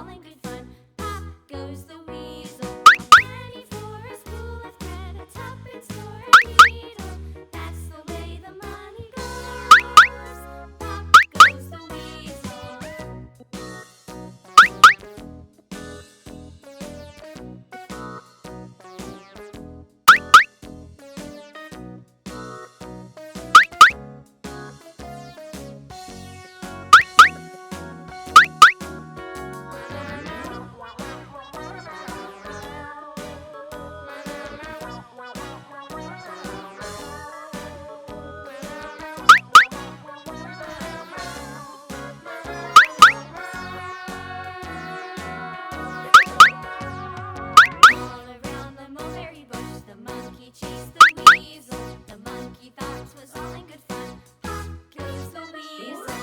all in good fun. Pop goes the weasel. Penny for a spool of thread, a tuppence for a needle. That's the way the money goes. Pop goes the weasel. All around the mulberry bush, the monkey chased the weasel. The monkey thought 'twas all in good fun. Pop goes the weasel.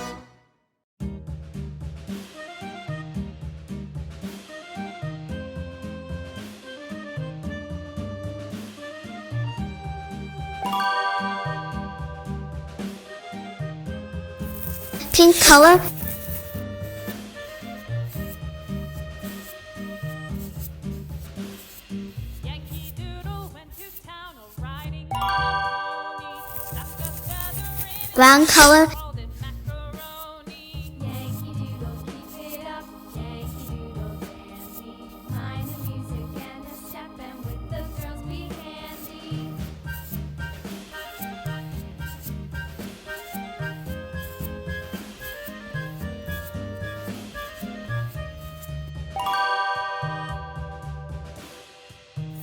Pink color. Yankee Doodle went to town riding on a pony. Stuck a feather in it, Brown color. called it macaroni. Yankee Doodle, keep it up. Yankee Doodle dandy. Mind the music and the step, and with the girls be handy.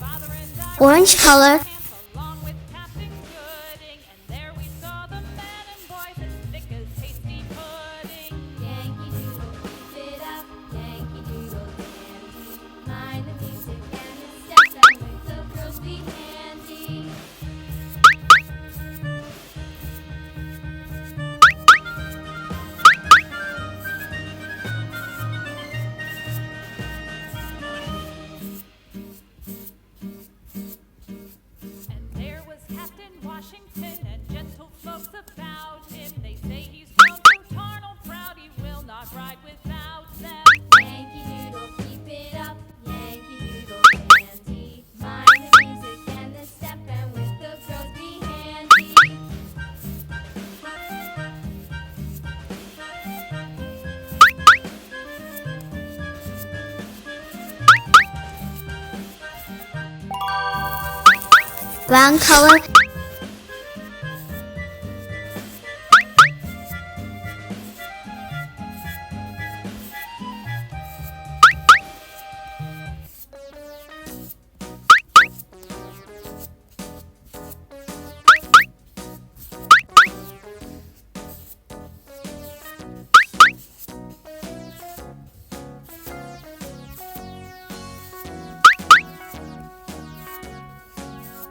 Father and I Orange color. danced along with Captain Gooding, and there we saw the men and boys as thick as hasty pudding. Yankee Doodle, keep it up. Yankee Doodle dandy. Mind the music and the step, and with the girls be handy. And there was Captain Washington and gentle folks about him. They say he's grown so tarnal proud he will not ride without them. Yankee Doodle, keep it up. Yankee Doodle dandy. Mind the music and the step, and with the girls be handy. Brown color.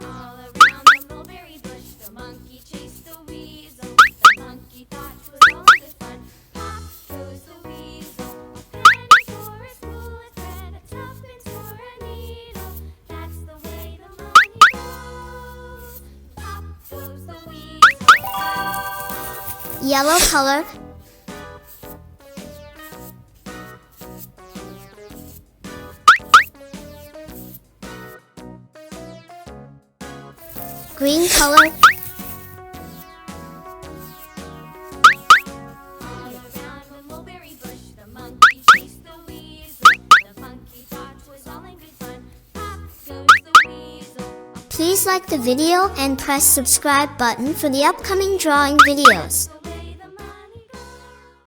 All around the mulberry bush, the monkey chased the weasel. The monkey thought 'twas all in good fun. Pop goes the weasel. A penny for a spool of thread, a tuppence for a needle. That's the way the money goes. Pop goes the weasel. Yellow color. Green color. All around the mulberry bush, the monkey chased the weasel. The monkey thought 'twas all in good fun. Pop goes the weasel. Please like the video and press subscribe button for the upcoming drawing videos.